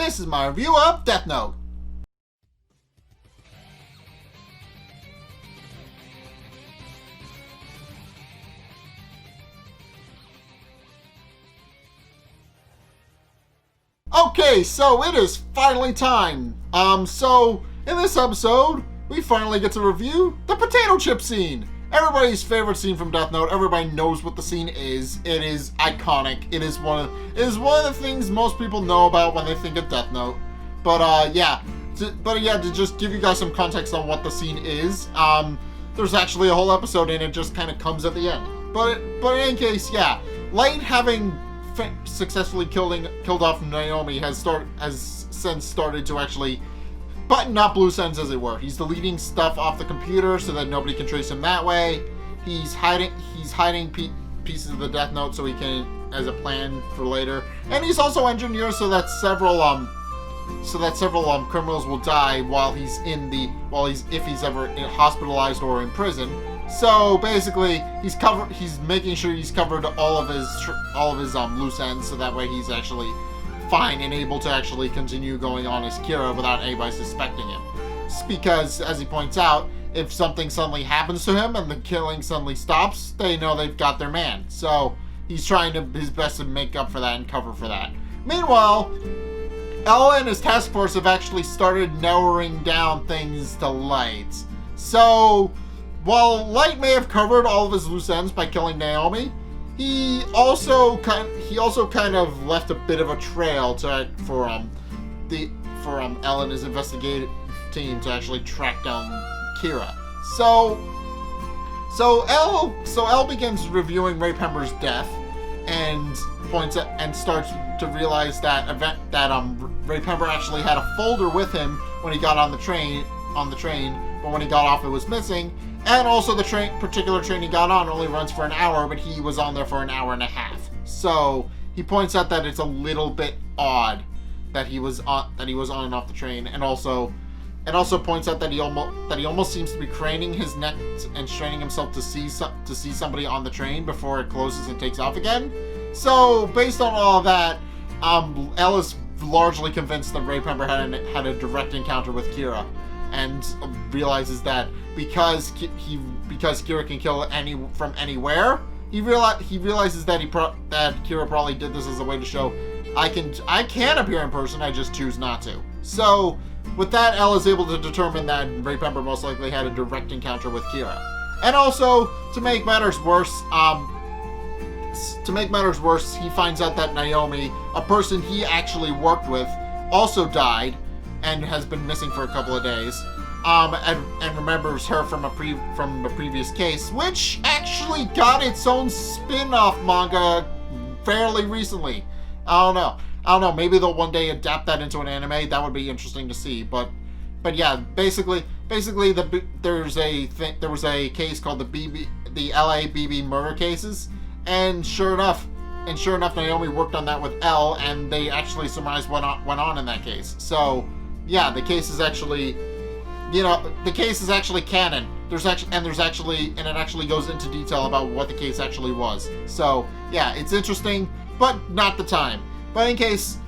this is my review of Death Note. Okay, so it is finally time. So in this episode, we finally get to review the potato chip scene. Everybody's favorite scene from Death Note. Everybody knows what the scene is. It is iconic. It is one of the things most people know about when they think of Death Note. But to just give you guys some context on what the scene is, there's actually a whole episode and it just kind of comes at the end. But in any case, yeah, Light having successfully killed off Naomi has since started to actually button up loose ends, as it were. He's deleting stuff off the computer so that nobody can trace him that way. He's hiding pieces of the Death Note so he can, as a plan for later. And he's also engineered so that several criminals will die if he's ever hospitalized or in prison. So basically, he's making sure he's covered all of his loose ends, so that way he's actually fine and able to actually continue going on as Kira without anybody suspecting him. It's because, as he points out, if something suddenly happens to him and the killing suddenly stops, they know they've got their man. So he's trying his best to make up for that and cover for that. Meanwhile, L and his task force have actually started narrowing down things to Light. So while Light may have covered all of his loose ends by killing Naomi, he also kind of left a bit of a trail for L and his investigative team to actually track down Kira. So L begins reviewing Raye Pember's death and starts to realize that Raye Pember actually had a folder with him when he got on the train, but when he got off it was missing. And also the particular train he got on only runs for an hour, but he was on there for an hour and a half. So he points out that it's a little bit odd that he was on and off the train, and also points out that he almost seems to be craning his neck and straining himself to see somebody on the train before it closes and takes off again. So based on all of that, L is largely convinced that Raye Pember had a direct encounter with Kira, and realizes that because Kira can kill from anywhere, he realizes that Kira probably did this as a way to show I can appear in person, I just choose not to. So with that, L is able to determine that Raye Pember most likely had a direct encounter with Kira. And also, to make matters worse, he finds out that Naomi, a person he actually worked with, also died and has been missing for a couple of days. And remembers her from a previous case, which actually got its own spin-off manga fairly recently. I don't know. Maybe they'll one day adapt that into an anime. That would be interesting to see. But yeah, basically, there was a case called the LA BB murder cases, and sure enough, Naomi worked on that with L, and they actually surmised what went on in that case. So yeah, the case is actually. The case is actually canon. It actually goes into detail about what the case actually was. So yeah, it's interesting, but not the time. But in case,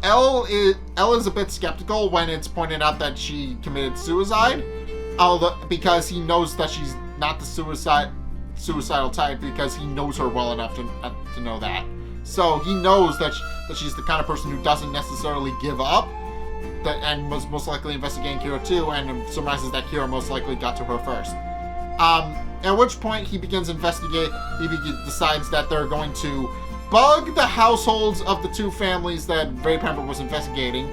L is a bit skeptical when it's pointed out that she committed suicide, because he knows that she's not the suicidal type, because he knows her well enough to know that. So he knows that she's the kind of person who doesn't necessarily give up. And was most likely investigating Kira too, and surmises that Kira most likely got to her first. At which point he begins investigating. He decides that they're going to bug the households of the two families that Raye Pember was investigating,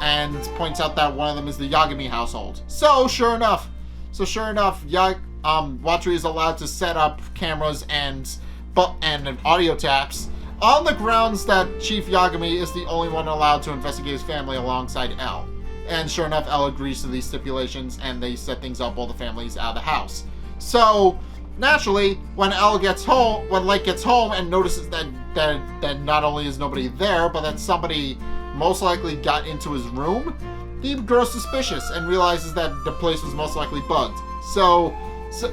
and points out that one of them is the Yagami household. So sure enough, Watari is allowed to set up cameras and audio taps, on the grounds that Chief Yagami is the only one allowed to investigate his family alongside L. And sure enough, L agrees to these stipulations, and they set things up while the family's out of the house. So naturally, when Light gets home and notices that not only is nobody there, but that somebody most likely got into his room, he grows suspicious and realizes that the place was most likely bugged.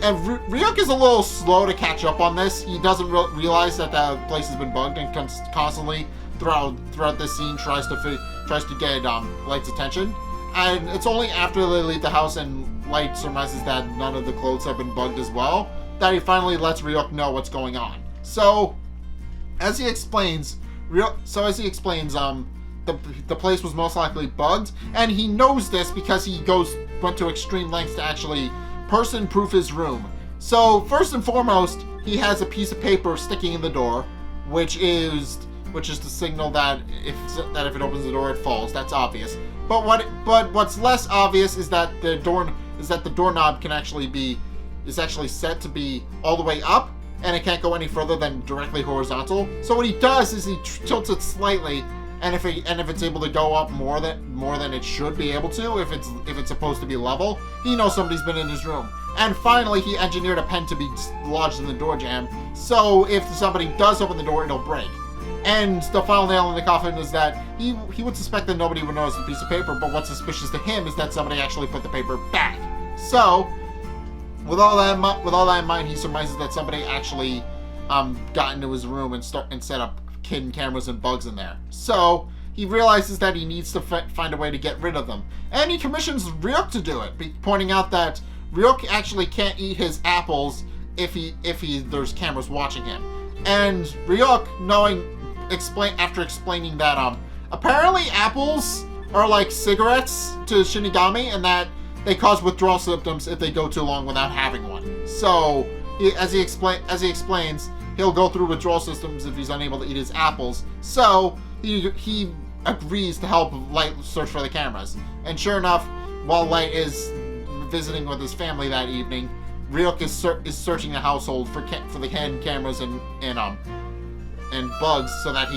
And Ryuk is a little slow to catch up on this. He doesn't realize that the place has been bugged and constantly throughout this scene tries to get Light's attention, and it's only after they leave the house and Light surmises that none of the clothes have been bugged as well that he finally lets Ryuk know what's going on. So as he explains, the place was most likely bugged, and he knows this because he went to extreme lengths to actually person-proof his room. So first and foremost, he has a piece of paper sticking in the door, which is to signal that if it opens the door, it falls. That's obvious. But what's less obvious is that the doorknob is actually set to be all the way up, and it can't go any further than directly horizontal. So what he does is he tilts it slightly, and if it's able to go up more than it should be able to, if it's supposed to be level, he knows somebody's been in his room. And finally, he engineered a pen to be lodged in the door jamb, so if somebody does open the door, it'll break. And the final nail in the coffin is that he would suspect that nobody would notice the piece of paper, but what's suspicious to him is that somebody actually put the paper back. So, with all that in mind, he surmises that somebody actually got into his room and set up hidden cameras and bugs in there. So he realizes that he needs to find a way to get rid of them, and he commissions Ryuk to do it, pointing out that Ryuk actually can't eat his apples if there's cameras watching him. And Ryuk, after explaining that apparently apples are like cigarettes to Shinigami, and that they cause withdrawal symptoms if they go too long without having one. So as he explains, he'll go through withdrawal symptoms if he's unable to eat his apples. So he agrees to help Light search for the cameras. And sure enough, while Light is visiting with his family that evening, Ryuk is searching the household for the hidden cameras and bugs, so that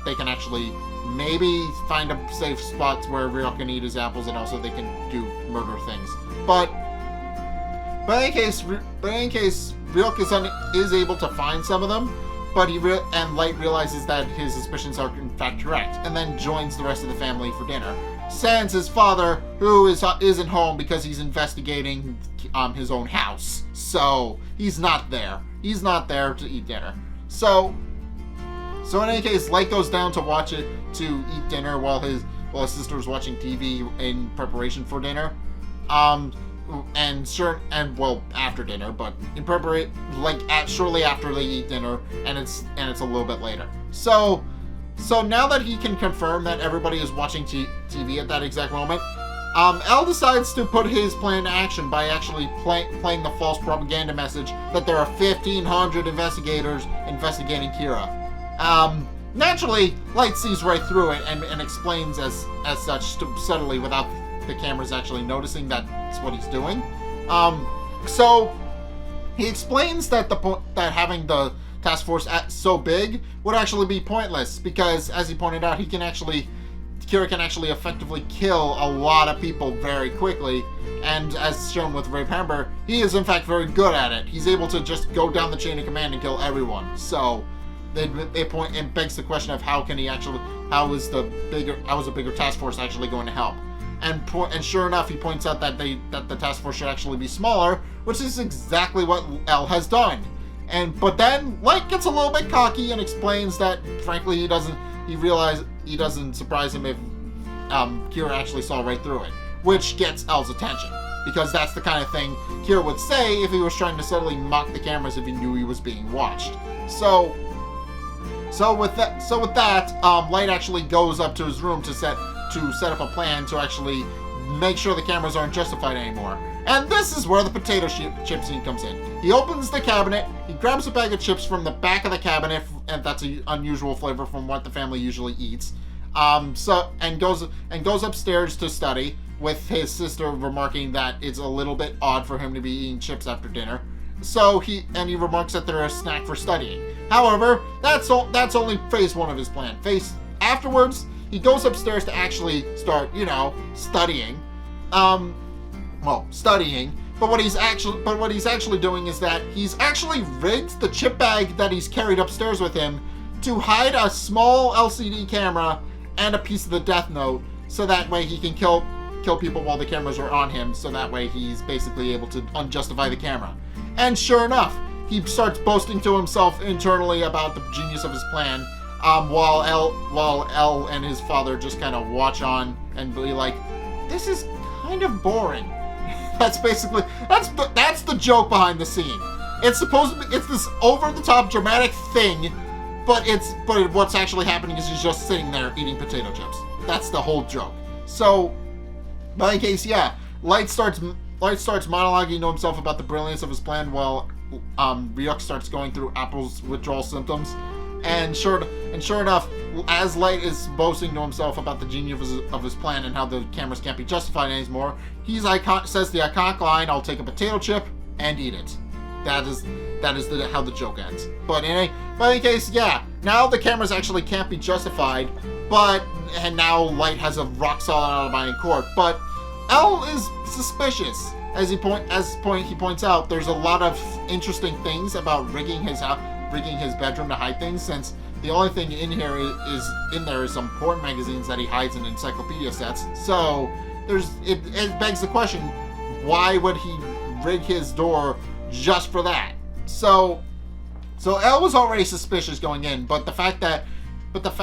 they can actually maybe find a safe spot where Ryuk can eat his apples, and also they can do murder things. But in any case, Ryuk is able to find some of them, but and Light realizes that his suspicions are in fact correct, and then joins the rest of the family for dinner. Sans his father, who isn't home because he's investigating his own house, so he's not there. He's not there to eat dinner. So in any case, Light goes down to eat dinner while his sister's watching TV in preparation for dinner. After dinner, but in preparation, shortly after they eat dinner, and it's a little bit later. So now that he can confirm that everybody is watching TV at that exact moment, L decides to put his plan into action by actually playing the false propaganda message that there are 1,500 investigators investigating Kira. Naturally, Light sees right through it and explains as such subtly without the cameras actually noticing that's what he's doing. So he explains that that having the task force so big would actually be pointless, because as he pointed out, Kira can actually effectively kill a lot of people very quickly, and as shown with Raye Pember, he is in fact very good at it. He's able to just go down the chain of command and kill everyone. So they point and begs the question of how is a bigger task force actually going to help? And sure enough, he points out that the task force should actually be smaller, which is exactly what L has done. But then Light gets a little bit cocky and explains that frankly he doesn't surprise him if Kira actually saw right through it, which gets L's attention, because that's the kind of thing Kira would say if he was trying to subtly mock the cameras if he knew he was being watched. So with that, Light actually goes up to his room to set up a plan to actually make sure the cameras aren't justified anymore. And this is where the potato chip scene comes in. He opens the cabinet, he grabs a bag of chips from the back of the cabinet, and that's an unusual flavor from what the family usually eats. And goes upstairs to study, with his sister remarking that it's a little bit odd for him to be eating chips after dinner. So he remarks that they're a snack for studying. However, that's only phase one of his plan. Afterwards, he goes upstairs to actually start, studying. Studying. But what he's actually doing is that he's actually rigged the chip bag that he's carried upstairs with him to hide a small LCD camera and a piece of the Death Note, so that way he can kill people while the cameras are on him, so that way he's basically able to unjustify the camera. And sure enough, he starts boasting to himself internally about the genius of his plan. while L and his father just kind of watch on and be like, this is kind of boring. That's basically, that's the joke behind the scene. It's supposed to be, it's this over-the-top dramatic thing, but what's actually happening is he's just sitting there eating potato chips. That's the whole joke. So, but in case, yeah, Light starts monologuing to himself about the brilliance of his plan while Ryuk starts going through Apple's withdrawal symptoms. And sure enough, as Light is boasting to himself about the genius of his plan and how the cameras can't be justified anymore, he says the iconic line, "I'll take a potato chip and eat it." That is how the joke ends. But in any case, yeah, now the cameras actually can't be justified, and now Light has a rock solid alibi in court. But L is suspicious. As he points out, there's a lot of interesting things about rigging his bedroom to hide things, since the only thing in there is some porn magazines that he hides in encyclopedia sets. So it begs the question, why would he rig his door just for that? So L was already suspicious going in, but the fact that Kira's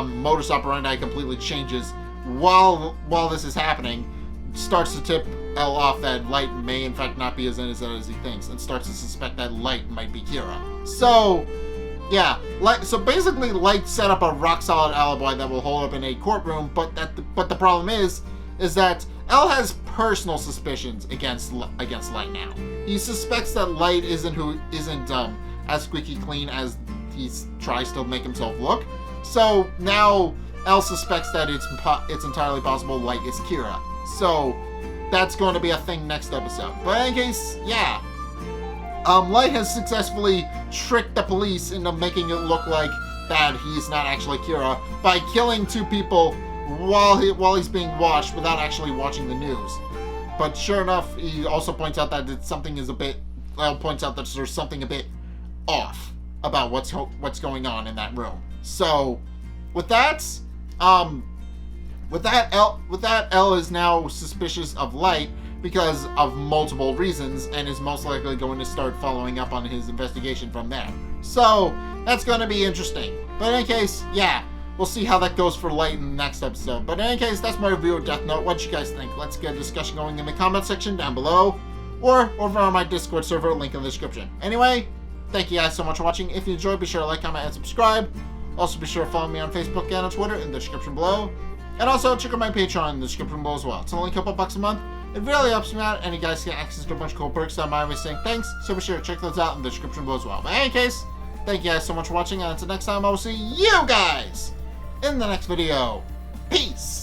modus operandi completely changes while this is happening starts to tip L off that Light may in fact not be as innocent as he thinks, and starts to suspect that Light might be Kira. So yeah, so basically Light set up a rock solid alibi that will hold up in a courtroom, but the problem is that L has personal suspicions against Light now. He suspects that Light isn't as squeaky clean as he tries to make himself look. So now L suspects that it's entirely possible Light is Kira. So that's going to be a thing next episode. But in any case, yeah. Light has successfully tricked the police into making it look like that he's not actually Kira by killing 2 people while he's being watched without actually watching the news. But sure enough, he also points out that there's something a bit off about what's going on in that room. So with that, L is now suspicious of Light because of multiple reasons, and is most likely going to start following up on his investigation from there. So that's going to be interesting. But in any case, yeah, we'll see how that goes for Light in the next episode. But in any case, that's my review of Death Note. What do you guys think? Let's get a discussion going in the comment section down below, or over on my Discord server, link in the description. Anyway, thank you guys so much for watching. If you enjoyed, be sure to like, comment, and subscribe. Also, be sure to follow me on Facebook and on Twitter in the description below. And also, check out my Patreon in the description below as well. It's only a couple bucks a month. It really helps me out, and you guys get access to a bunch of cool perks that I'm always saying thanks. So be sure to check those out in the description below as well. But in any case, thank you guys so much for watching, and until next time, I will see you guys in the next video. Peace!